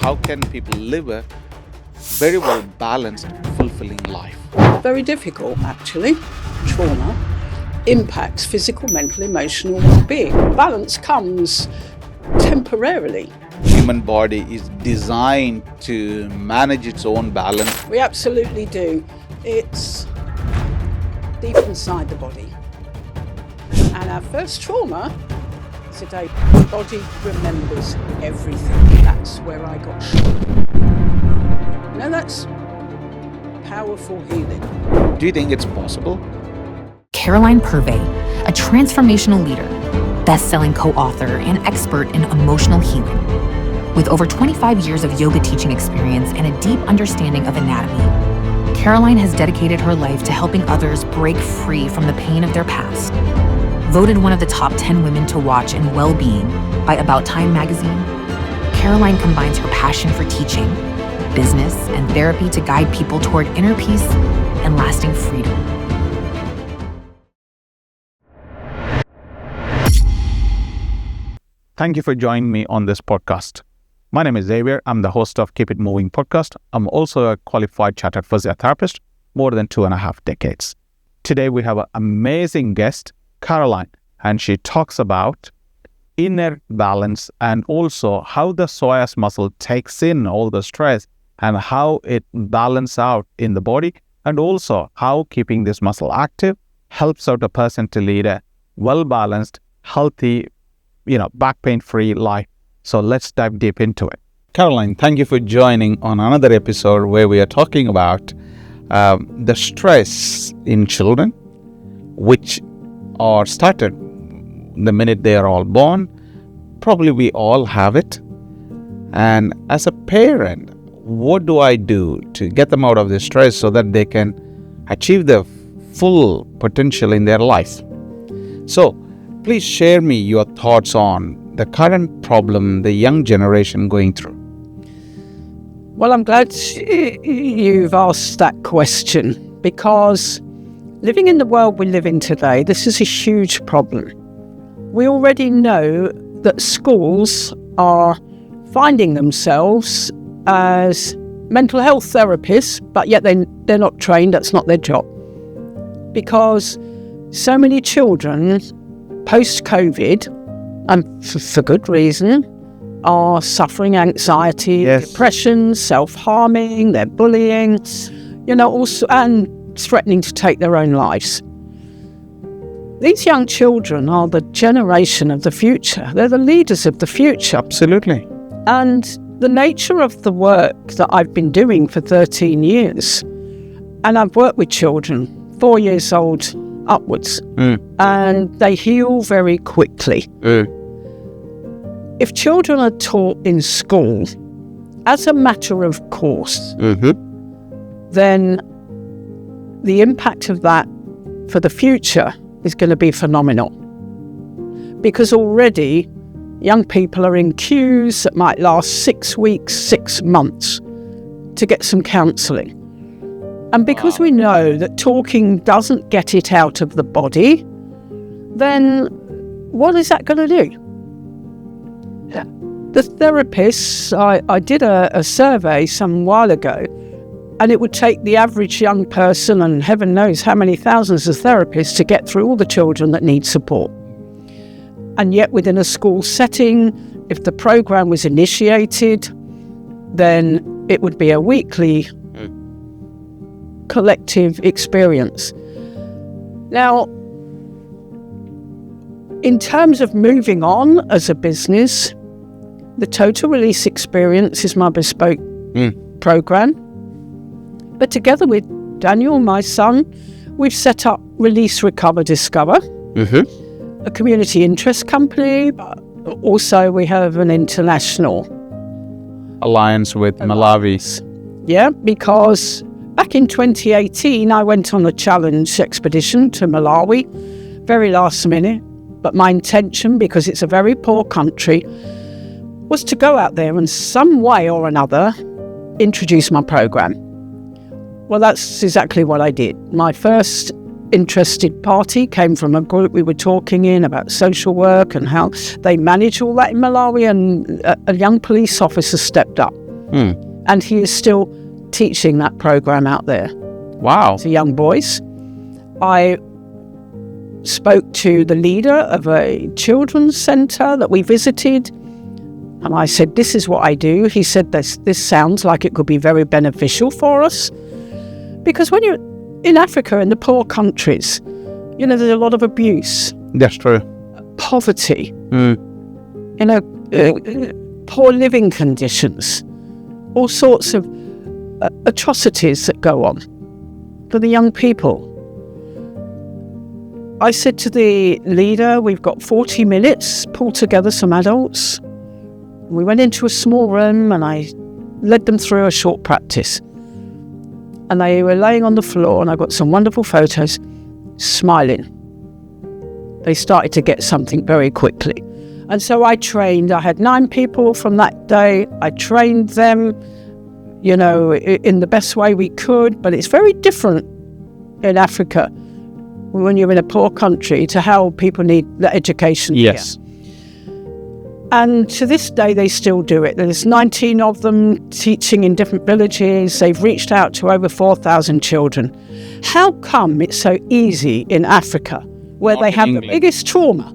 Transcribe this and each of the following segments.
how can people live a very well balanced, fulfilling life? Very difficult, actually. Trauma impacts physical, mental, emotional well-being. Balance comes temporarily. Human body is designed to manage its own balance. We absolutely do. It's deep inside the body. And our first trauma today, the body remembers everything. That's where I got shot. Now that's powerful healing. Do you think it's possible? Caroline Purvey, a transformational leader, best-selling co-author, and expert in emotional healing. With over 25 years of yoga teaching experience and a deep understanding of anatomy, Caroline has dedicated her life to helping others break free from the pain of their past. Voted one of the top 10 women to watch in well-being by About Time magazine, Caroline combines her passion for teaching, business, and therapy to guide people toward inner peace and lasting freedom. Thank you for joining me on this podcast. My name is Xavier. I'm the host of Keep It Moving podcast. I'm also a qualified chartered physiotherapist, more than 2.5 decades. Today we have an amazing guest, Caroline, and she talks about inner balance and also how the psoas muscle takes in all the stress and how it balances out in the body, and also how keeping this muscle active helps out a person to lead a well-balanced, healthy, back pain-free life. So let's dive deep into it. Caroline, thank you for joining on another episode where we are talking about the stress in children, which are started the minute they are all born. Probably we all have it. And as a parent, what do I do to get them out of the stress so that they can achieve their full potential in their life? So please share me your thoughts on the current problem the young generation going through. Well, I'm glad you've asked that question, because living in the world we live in today, this is a huge problem. We already know that schools are finding themselves as mental health therapists, but yet they're not trained, that's not their job. Because so many children post-COVID, and for good reason, are suffering anxiety, depression, self-harming, they're bullying, also, and threatening to take their own lives. These young children are the generation of the future. They're the leaders of the future. Absolutely. And the nature of the work that I've been doing for 13 years, and I've worked with children, 4 years old upwards, and they heal very quickly. If children are taught in school as a matter of course, then the impact of that for the future is going to be phenomenal. Because already young people are in queues that might last 6 weeks, 6 months to get some counselling. And because we know that talking doesn't get it out of the body, then what is that going to do? The therapists, I did a survey some while ago, and it would take the average young person, and heaven knows how many thousands of therapists, to get through all the children that need support. And yet within a school setting, if the program was initiated, then it would be a weekly collective experience. Now, in terms of moving on as a business, the Total Release Experience is my bespoke program. But together with Daniel, my son, we've set up Release, Recover, Discover, a community interest company, but also we have an international alliance with Malawi. Yeah, because back in 2018, I went on a challenge expedition to Malawi, very last minute. But my intention, because it's a very poor country, was to go out there and some way or another introduce my program. Well, that's exactly what I did. My first interested party came from a group we were talking in about social work and how they manage all that in Malawi, and a young police officer stepped up And he is still teaching that program out there. Wow. To young boys. I spoke to the leader of a children's centre that we visited, and I said, this is what I do. He said, this sounds like it could be very beneficial for us. Because when you're in Africa, in the poor countries, there's a lot of abuse. That's true. Poverty. Poor living conditions. All sorts of atrocities that go on for the young people. I said to the leader, we've got 40 minutes, pull together some adults. We went into a small room and I led them through a short practice. And they were laying on the floor and I got some wonderful photos, smiling. They started to get something very quickly. And so I had 9 people from that day. I trained them, in the best way we could, but it's very different in Africa when you're in a poor country to how people need the education. Yes. Here. And to this day, they still do it. There's 19 of them teaching in different villages. They've reached out to over 4,000 children. How come it's so easy in Africa, where they have the biggest trauma,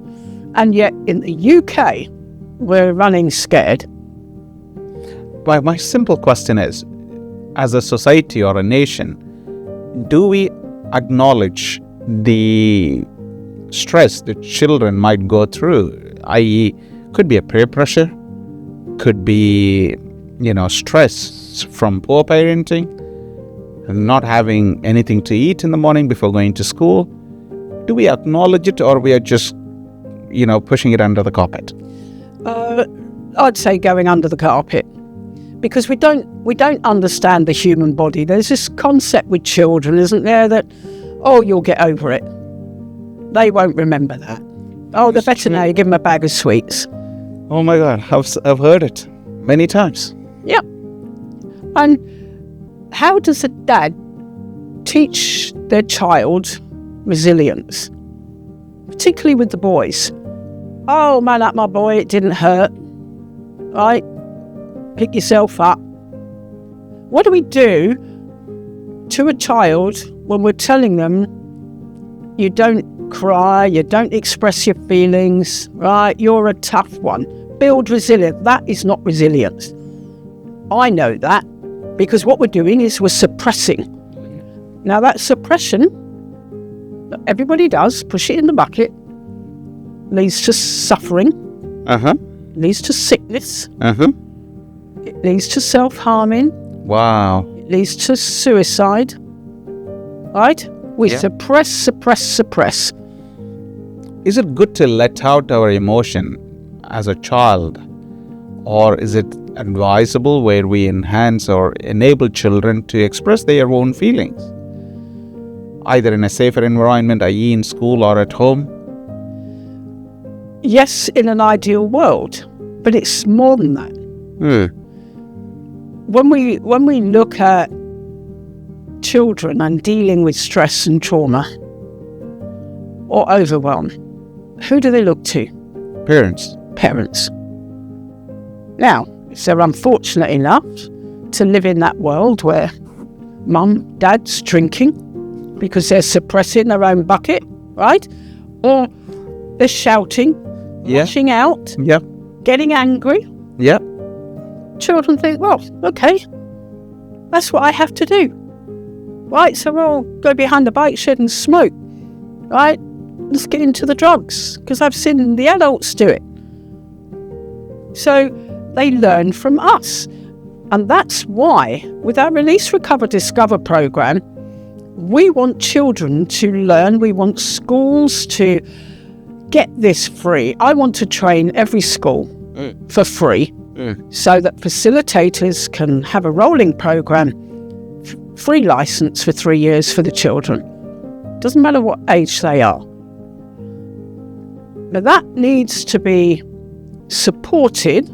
and yet in the UK, we're running scared? But my simple question is, as a society or a nation, do we acknowledge the stress that children might go through, i.e., could be a peer pressure, could be, stress from poor parenting, not having anything to eat in the morning before going to school? Do we acknowledge it, or we are just, pushing it under the carpet? I'd say going under the carpet, because we don't understand the human body. There's this concept with children, isn't there, that, you'll get over it. They won't remember that. They're better now, you give them a bag of sweets. Oh my God, I've heard it many times. Yep. And how does a dad teach their child resilience? Particularly with the boys. Oh, man up, my boy, it didn't hurt. Right? Pick yourself up. What do we do to a child when we're telling them you don't cry, you don't express your feelings, right? You're a tough one. Build resilience. That is not resilience. I know that, because what we're doing is we're suppressing. Now that suppression, that everybody does, push it in the bucket, leads to suffering, leads to sickness, it leads to self-harming. Wow. It leads to suicide, right? We suppress. Is it good to let out our emotion as a child, or is it advisable where we enhance or enable children to express their own feelings, either in a safer environment, i.e. in school or at home? Yes, in an ideal world, but it's more than that. When we look at children and dealing with stress and trauma or overwhelm, who do they look to? Parents. Now, if they're unfortunate enough to live in that world where mum, dad's drinking because they're suppressing their own bucket, right? Or they're shouting, lashing out, getting angry. Children think, well, okay, that's what I have to do. Right, so we'll go behind the bike shed and smoke. Right, let's get into the drugs, because I've seen the adults do it. So they learn from us. And that's why, with our Release, Recover, Discover program, we want children to learn. We want schools to get this free. I want to train every school for free so that facilitators can have a rolling program, free license for 3 years for the children. Doesn't matter what age they are. But that needs to be supported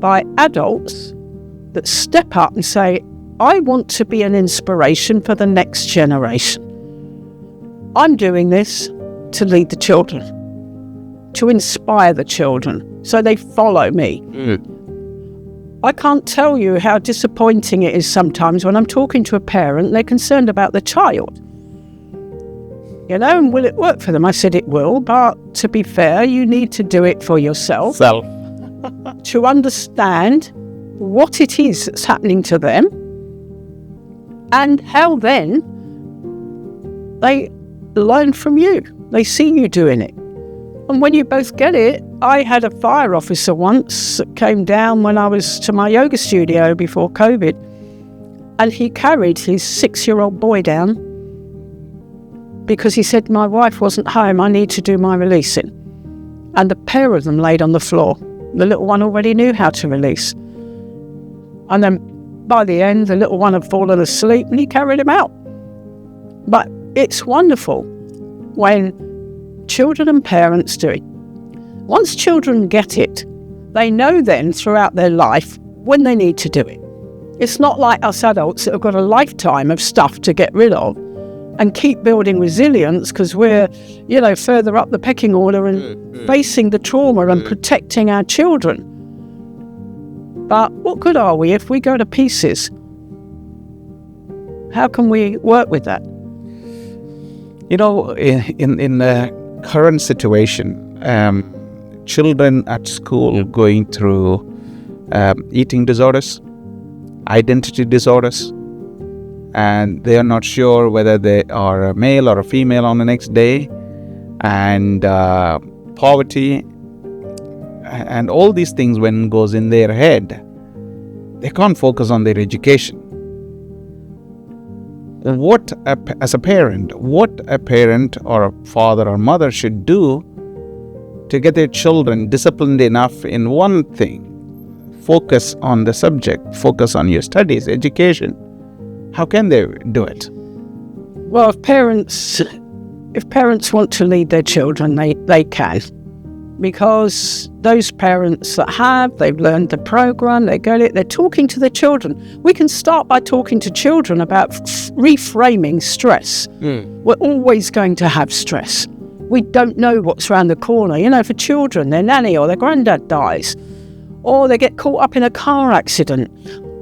by adults that step up and say, I want to be an inspiration for the next generation. I'm doing this to lead the children, to inspire the children, so they follow me. I can't tell you how disappointing it is sometimes when I'm talking to a parent, they're concerned about the child. And will it work for them? I said it will, but to be fair, you need to do it for yourself. To understand what it is that's happening to them and how then they learn from you. They see you doing it. And when you both get it, I had a fire officer once that came down when I was to my yoga studio before COVID, and he carried his 6-year-old boy down because he said, my wife wasn't home, I need to do my releasing. And the pair of them laid on the floor. The little one already knew how to release. And then by the end, the little one had fallen asleep and he carried him out. But it's wonderful when children and parents do it. Once children get it, they know then throughout their life when they need to do it. It's not like us adults that have got a lifetime of stuff to get rid of and keep building resilience because we're, further up the pecking order and facing the trauma and protecting our children. But what good are we if we go to pieces? How can we work with that? In the current situation, children at school going through eating disorders, identity disorders, and they are not sure whether they are a male or a female on the next day, and poverty, and all these things when goes in their head, they can't focus on their education. As a parent, what a parent or a father or mother should do to get their children disciplined enough in one thing, focus on the subject, focus on your studies, education. How can they do it? Well, if parents want to lead their children, they can. Because those parents they've learned the program, they get it, they're talking to their children. We can start by talking to children about reframing stress. We're always going to have stress. We don't know what's around the corner. For children, their nanny or their granddad dies, or they get caught up in a car accident,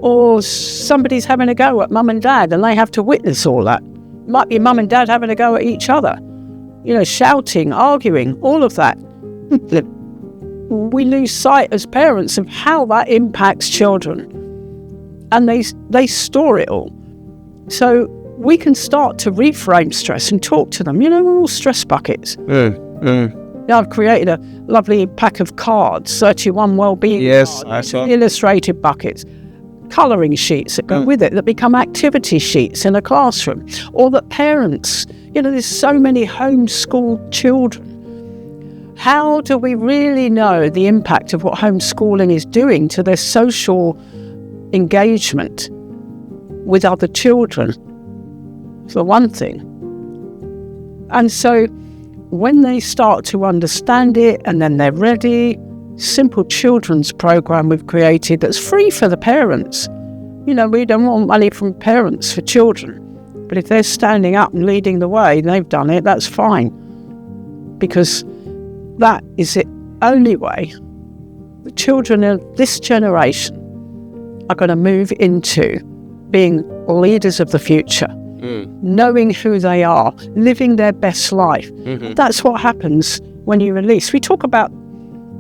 or somebody's having a go at mum and dad and they have to witness all that. Might be mum and dad having a go at each other, shouting, arguing, all of that. We lose sight as parents of how that impacts children, and they store it all. So we can start to reframe stress and talk to them. We're all stress buckets. I've created a lovely pack of cards, 31 wellbeing cards, I saw. Illustrated buckets, colouring sheets that go with it, that become activity sheets in a classroom, or that parents, there's so many homeschooled children. How do we really know the impact of what homeschooling is doing to their social engagement with other children, for one thing? And so when they start to understand it and then they're ready, simple children's program we've created that's free for the parents. We don't want money from parents for children. But if they're standing up and leading the way and they've done it, that's fine. Because that is the only way the children of this generation are going to move into being leaders of the future, knowing who they are, living their best life. That's what happens when you release. We talk about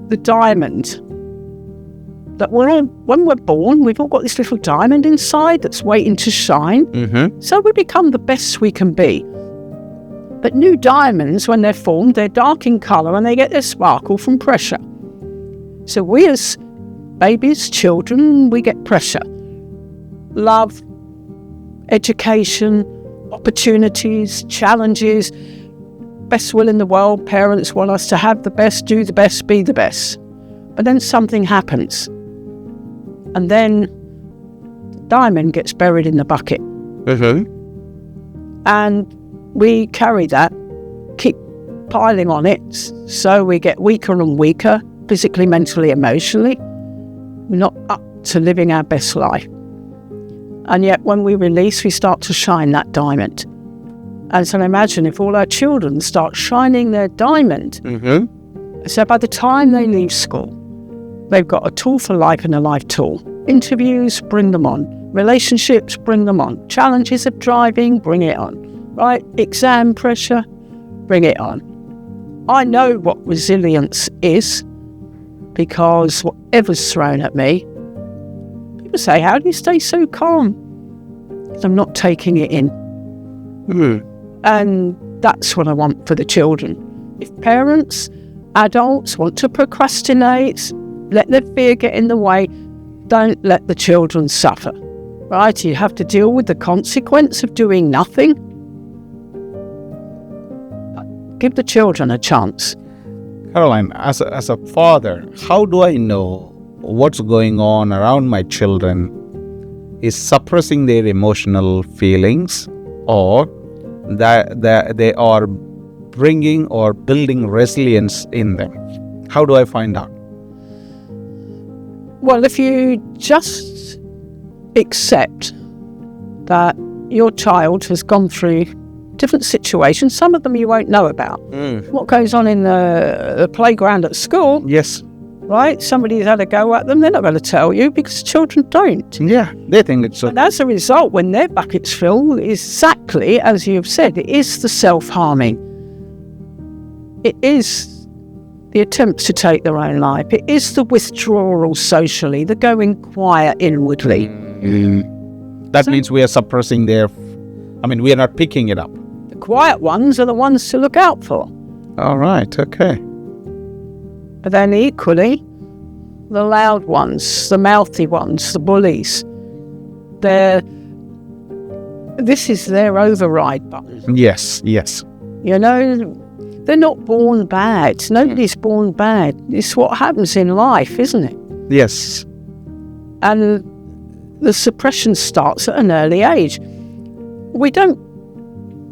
the diamond, that when we're born, we've all got this little diamond inside that's waiting to shine. So we become the best we can be. But new diamonds, when they're formed, they're dark in colour and they get their sparkle from pressure. So we as babies, children, we get pressure. Love, education, opportunities, challenges, best will in the world. Parents want us to have the best, do the best, be the best. But then something happens. And then the diamond gets buried in the bucket. And we carry that, keep piling on it, so we get weaker and weaker, physically, mentally, emotionally. We're not up to living our best life. And yet when we release, we start to shine that diamond. And so imagine if all our children start shining their diamond. So by the time they leave school, they've got a tool for life and a life tool. Interviews, bring them on. Relationships, bring them on. Challenges of driving, bring it on. Right? Exam pressure, bring it on. I know what resilience is, because whatever's thrown at me, people say, how do you stay so calm? Because I'm not taking it in. And that's what I want for the children. If parents, adults want to procrastinate, let their fear get in the way, don't let the children suffer. Right? You have to deal with the consequence of doing nothing. Give the children a chance. Caroline, as a father, how do I know what's going on around my children is suppressing their emotional feelings, or that they are bringing or building resilience in them? How do I find out? Well, if you just accept that your child has gone through different situations, some of them you won't know about. What goes on in the playground at school, Yes. right? Somebody's had a go at them, they're not going to tell you, because children don't. Yeah, they think it's And as a result, when their buckets fill, exactly as you've said, it is the self-harming. It is the attempts to take their own life. It is the withdrawal socially, the going quiet inwardly. That means we are suppressing we are not picking it up. The quiet ones are the ones to look out for. All right, okay. But then equally, the loud ones, the mouthy ones, the bullies, this is their override button. Yes. You know, they're not born bad. Nobody's born bad. It's what happens in life, isn't it? Yes. And the suppression starts at an early age.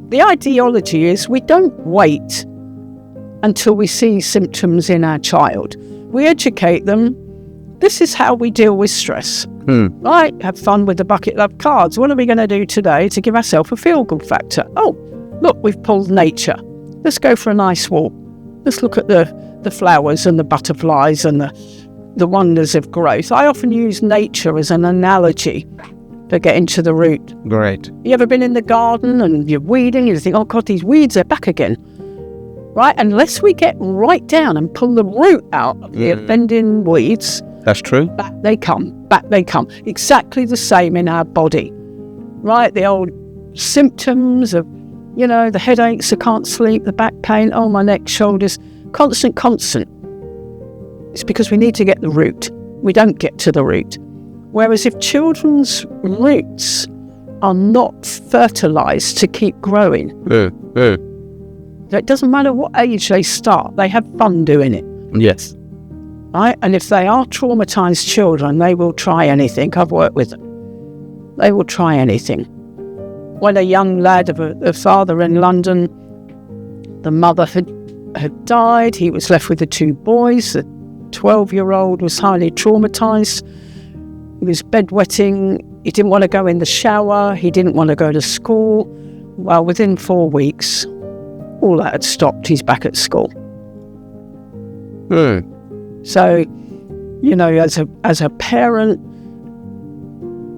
The ideology is we don't wait until we see symptoms in our child. We educate them. This is how we deal with stress. Right? Have fun with the bucket love cards. What are we going to do today to give ourselves a feel-good factor? Oh, look, we've pulled nature. Let's go for a nice walk. Let's look at the flowers and the butterflies and the wonders of growth. I often use nature as an analogy to get into the root. Great. You ever been in the garden and you're weeding, you think, oh God, these weeds are back again. Right? Unless we get right down and pull the root out of the offending weeds, That's true. back they come. Exactly the same in our body. Right? The old symptoms of, the headaches, I can't sleep, the back pain, oh, my neck, shoulders, constant. It's because we need to get the root. We don't get to the root. Whereas if children's roots are not fertilised to keep growing, it doesn't matter what age they start, they have fun doing it. Yes. Right? And if they are traumatised children, they will try anything. I've worked with them. They will try anything. When a young lad of a father in London, the mother had died, he was left with the two boys. The 12-year-old was highly traumatised. He was bedwetting. He didn't want to go in the shower. He didn't want to go to school. Well, within 4 weeks, all that had stopped. He's back at school. So, as a parent,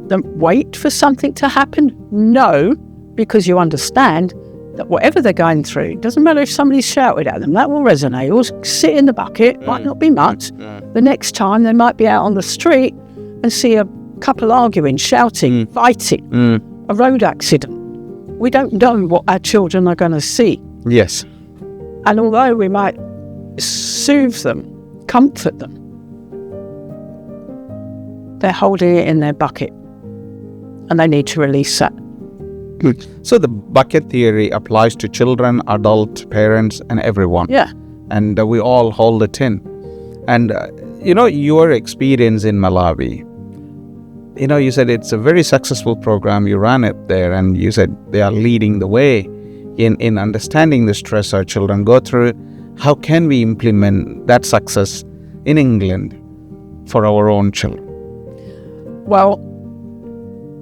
don't wait for something to happen. No, because you understand that whatever they're going through, it doesn't matter if somebody's shouted at them, that will resonate. Or sit in the bucket, might not be much. The next time they might be out on the street and see a couple arguing, shouting, fighting, a road accident. We don't know what our children are going to see. Yes. And although we might soothe them, comfort them, they're holding it in their bucket and they need to release that. Good. So the bucket theory applies to children, adults, parents, and everyone. Yeah. And we all hold it in. And, your experience in Malawi, you said it's a very successful program. You ran it there, and you said they are leading the way in understanding the stress our children go through. How can we implement that success in England for our own children? Well,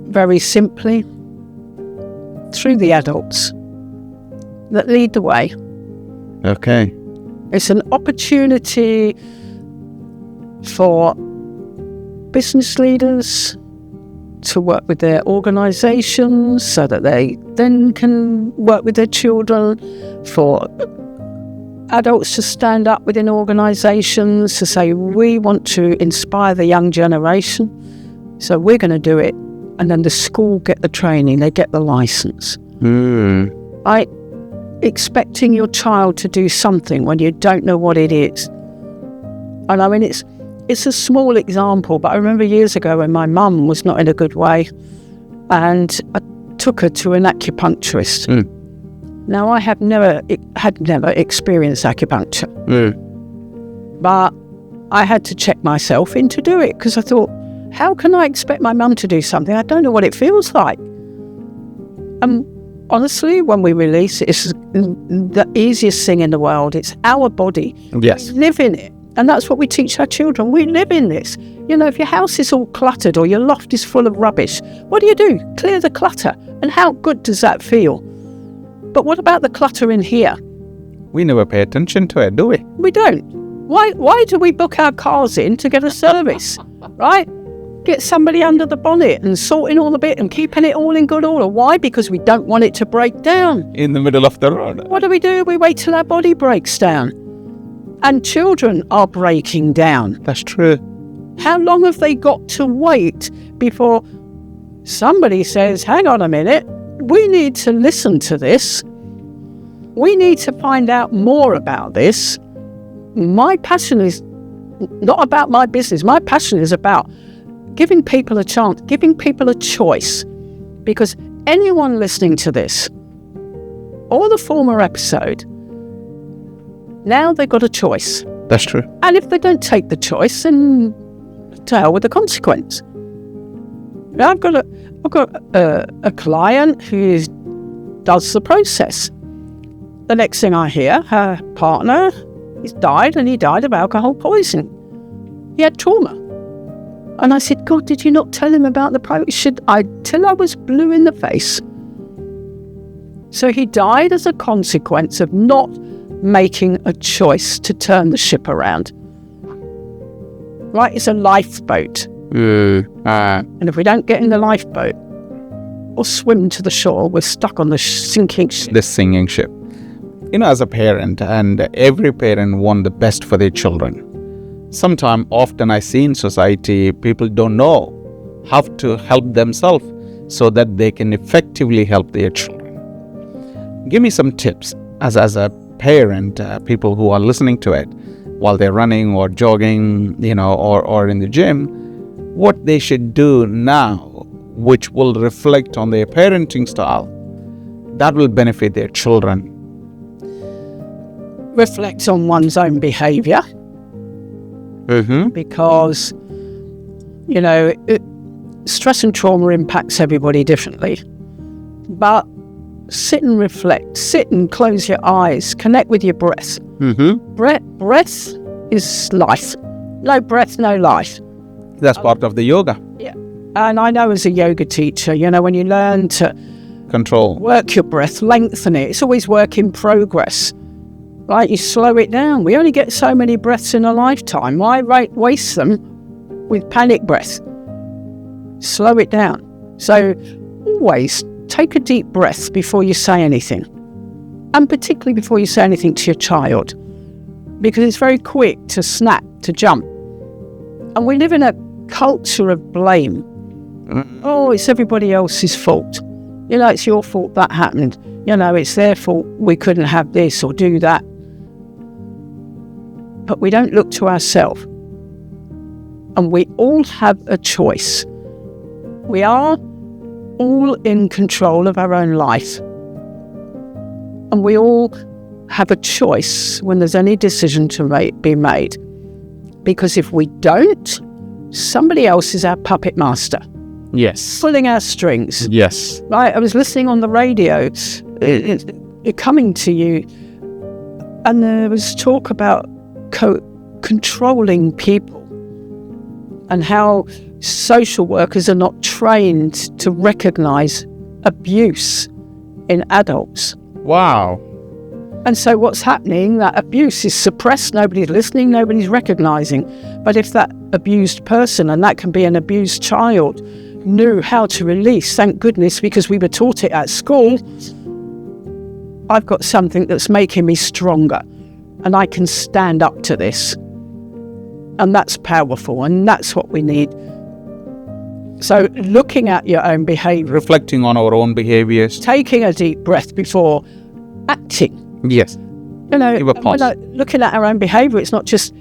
very simply, through the adults that lead the way. Okay. It's an opportunity for business leaders to work with their organisations so that they then can work with their children, for adults to stand up within organisations to say, we want to inspire the young generation, so we're going to do it. And then the school get the training, they get the licence. Expecting your child to do something when you don't know what it is. And I mean, it's a small example, but I remember years ago when my mum was not in a good way, and I took her to an acupuncturist. Now, I had never experienced acupuncture, but I had to check myself in to do it, because I thought, how can I expect my mum to do something? I don't know what it feels like. Honestly, when we release it, it's the easiest thing in the world. It's our body. Yes. We live in it. And that's what we teach our children. We live in this. You know, if your house is all cluttered or your loft is full of rubbish, what do? Clear the clutter. And how good does that feel? But what about the clutter in here? We never pay attention to it, do we? We don't. Why do we book our cars in to get a service, right? Get somebody under the bonnet and sorting all the bit and keeping it all in good order. Why? Because we don't want it to break down. In the middle of the road. What do? We wait till our body breaks down. And children are breaking down. That's true. How long have they got to wait before somebody says, hang on a minute, we need to listen to this. We need to find out more about this. My passion is not about my business. My passion is about giving people a chance, giving people a choice. Because anyone listening to this, or the former episode, now they've got a choice. That's true. And if they don't take the choice, then to hell with the consequence. Now, I've got a client who does the process. The next thing I hear, her partner has died, and he died of alcohol poisoning. He had trauma. And I said, God, did you not tell him about the process? Till I was blue in the face. So he died as a consequence of not making a choice to turn the ship around. Right? It's a lifeboat. And if we don't get in the lifeboat or swim to the shore, we're stuck on the sinking ship. The sinking ship. You know, as a parent, and every parent wants the best for their children. Often I see in society, people don't know how to help themselves so that they can effectively help their children. Give me some tips as a parent, people who are listening to it while they're running or jogging, or in the gym, what they should do now, which will reflect on their parenting style, that will benefit their children. Reflect on one's own behaviour. Because, stress and trauma impacts everybody differently. But sit and reflect. Sit and close your eyes. Connect with your breath. Breath is life. No breath, no life. That's part of the yoga. Yeah. And I know as a yoga teacher, when you learn to control, work your breath, lengthen it, it's always work in progress. Right? You slow it down. We only get so many breaths in a lifetime. Why waste them with panic breath? Slow it down. So always take a deep breath before you say anything. And particularly before you say anything to your child. Because it's very quick to snap, to jump. And we live in a culture of blame. Oh, it's everybody else's fault. It's your fault that happened. It's their fault we couldn't have this or do that. But we don't look to ourselves. And we all have a choice. We are all in control of our own life. And we all have a choice when there's any decision to be made. Because if we don't, somebody else is our puppet master. Yes. Pulling our strings. Yes. Right, I was listening on the radio, coming to you, and there was talk about controlling people and how social workers are not trained to recognise abuse in adults. Wow. And so what's happening, that abuse is suppressed, nobody's listening, nobody's recognising. But if that abused person, and that can be an abused child, knew how to release, thank goodness, because we were taught it at school, I've got something that's making me stronger and I can stand up to this. And that's powerful, and that's what we need. So looking at your own behaviour. Reflecting on our own behaviours. Taking a deep breath before acting. Yes. Give a pause. Looking at our own behaviour, it's not just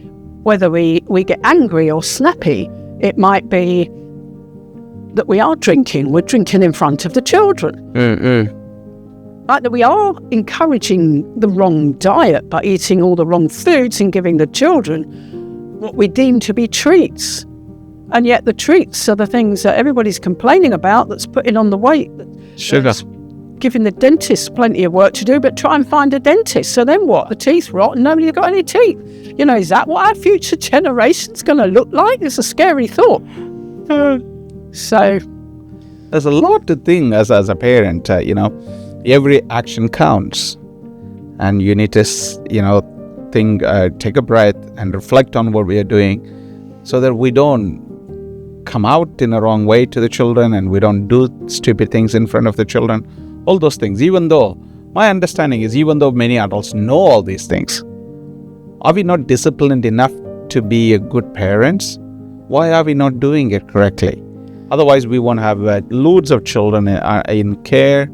whether we get angry or snappy. It might be that we are drinking. We're drinking in front of the children. Like that we are encouraging the wrong diet by eating all the wrong foods and giving the children what we deem to be treats. And yet the treats are the things that everybody's complaining about, that's putting on the weight. Sugar. Giving the dentist plenty of work to do, but try and find a dentist. So then what? The teeth rot and nobody's got any teeth. Is that what our future generation's going to look like? It's a scary thought. So there's a lot to think as a parent. Every action counts, and you need to think, take a breath and reflect on what we are doing, so that we don't come out in a wrong way to the children, and we don't do stupid things in front of the children. All those things, even though my understanding is, even though many adults know all these things, are we not disciplined enough to be a good parents? Why are we not doing it correctly? Otherwise, we won't have loads of children in care,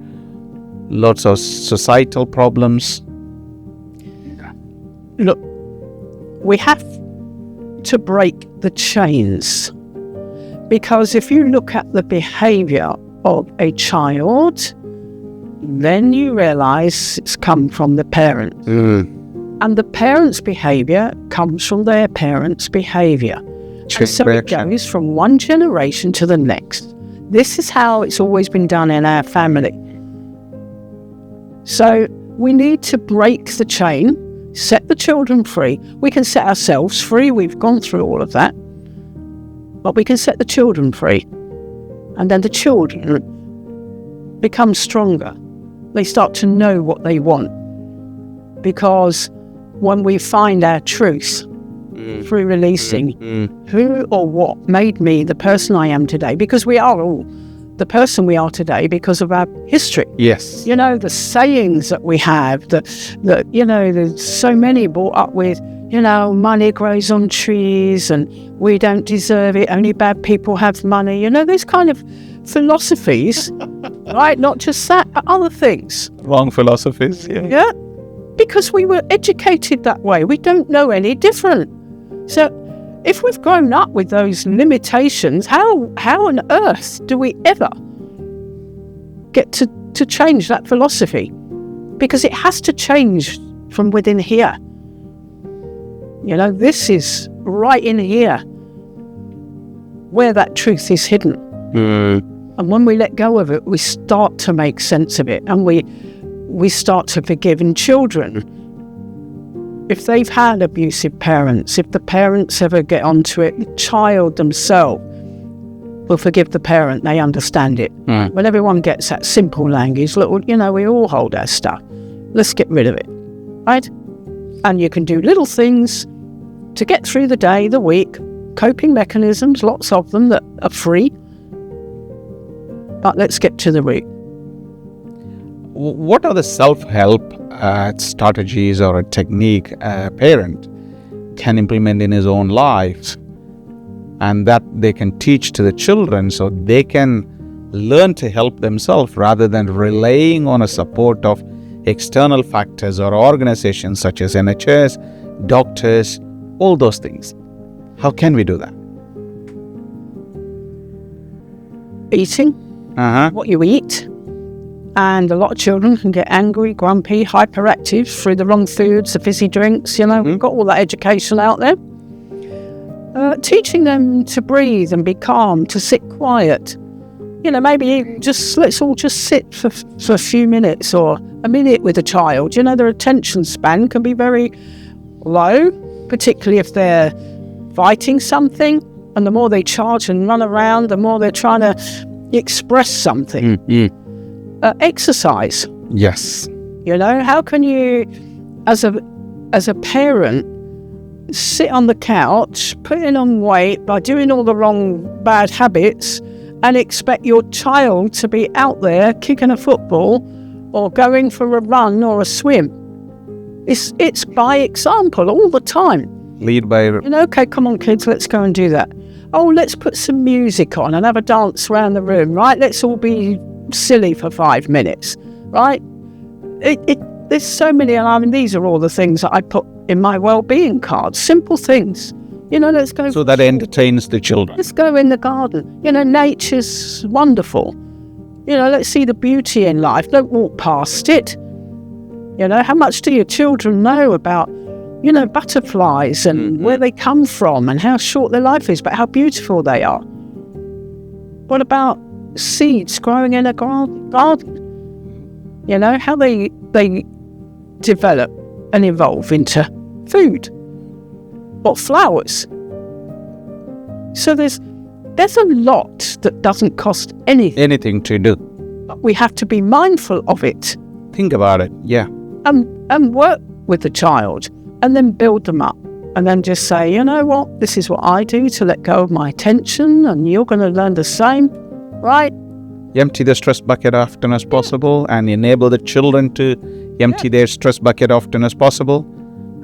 lots of societal problems. Look, we have to break the chains, because if you look at the behaviour of a child, then you realise it's come from the parents. And the parents' behaviour comes from their parents' behaviour. And so it goes from one generation to the next. This is how it's always been done in our family. So we need to break the chain, set the children free. We can set ourselves free. We've gone through all of that. But we can set the children free. And then the children become stronger. They start to know what they want. Because when we find our truth through releasing who or what made me the person I am today, because we are all the person we are today because of our history. Yes. The sayings that we have, there's so many brought up with, money grows on trees and we don't deserve it, only bad people have money. Those kind of philosophies, right? Not just that, but other things. Wrong philosophies, Yeah, because we were educated that way. We don't know any different. So if we've grown up with those limitations, how on earth do we ever get to change that philosophy? Because it has to change from within here. This is right in here where that truth is hidden. And when we let go of it, we start to make sense of it, and we start to forgive. And children, if they've had abusive parents, if the parents ever get onto it, the child themselves will forgive the parent. They understand it. When everyone gets that simple language, look, we all hold our stuff. Let's get rid of it, right? And you can do little things to get through the day, the week, coping mechanisms, lots of them that are free. But let's get to the root. What are the self-help strategies or a technique a parent can implement in his own life, and that they can teach to the children so they can learn to help themselves rather than relying on a support of external factors or organizations such as NHS, doctors, all those things? How can we do that? Eating. What you eat. And a lot of children can get angry, grumpy, hyperactive through the wrong foods, the fizzy drinks. We've got all that education out there. Teaching them to breathe and be calm, to sit quiet. Maybe let's all just sit for a few minutes or a minute with a child. Their attention span can be very low, particularly if they're fighting something. And the more they charge and run around, the more they're trying to express something. Exercise. Yes. How can you as a parent, sit on the couch, putting on weight by doing all the wrong bad habits, and expect your child to be out there kicking a football or going for a run or a swim. It's by example all the time. Lead by... Okay, come on kids, let's go and do that. Oh, let's put some music on and have a dance around the room, right? Let's all be silly for 5 minutes, right? There's so many, and I mean, these are all the things that I put in my well-being cards. Simple things. Let's go. So that entertains the children. Let's go in the garden. Nature's wonderful. Let's see the beauty in life. Don't walk past it. How much do your children know about, butterflies and where they come from and how short their life is, but how beautiful they are? What about seeds growing in a garden? How they develop and evolve into food. What flowers? So there's a lot that doesn't cost anything to do. But we have to be mindful of it. Think about it, yeah. And work with the child and then build them up. And then just say, you know what, this is what I do to let go of my attention, and you're going to learn the same, right? Empty the stress bucket often as possible and enable the children to empty their stress bucket often as possible,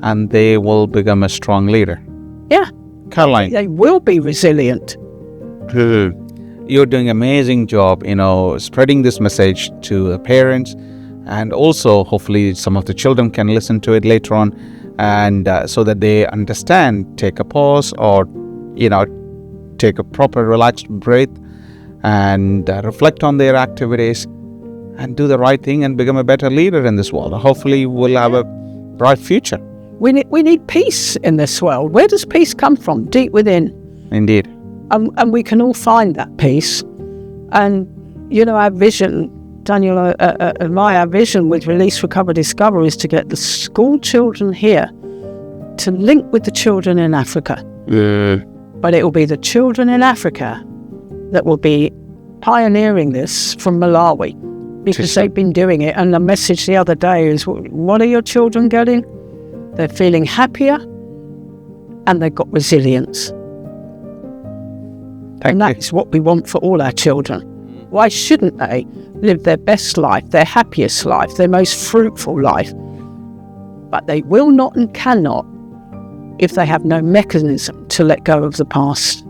and they will become a strong leader. Yeah. Caroline. They will be resilient. You're doing an amazing job, spreading this message to the parents, and also hopefully some of the children can listen to it later on, and so that they understand, take a pause or, take a proper relaxed breath and reflect on their activities and do the right thing and become a better leader in this world. Hopefully we'll have a bright future. We need peace in this world. Where does peace come from? Deep within. Indeed. And we can all find that peace. And, our vision, Daniel and our vision with Release, Recover, Discover is to get the school children here to link with the children in Africa. But it will be the children in Africa that will be pioneering this from Malawi, because they've been doing it. And the message the other day is, what are your children getting? They're feeling happier and they've got resilience. And that's what we want for all our children. Why shouldn't they live their best life, their happiest life, their most fruitful life? But they will not and cannot if they have no mechanism to let go of the past.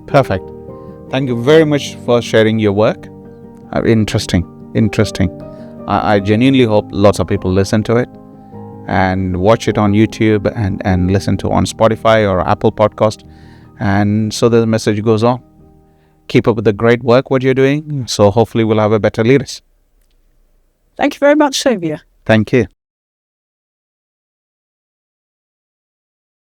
Perfect. Thank you very much for sharing your work. Interesting. I genuinely hope lots of people listen to it and watch it on YouTube and listen to on Spotify or Apple Podcast, and so the message goes on. Keep up with the great work what you're doing, so hopefully we'll have a better leaders. Thank you very much, Xavier. Thank you.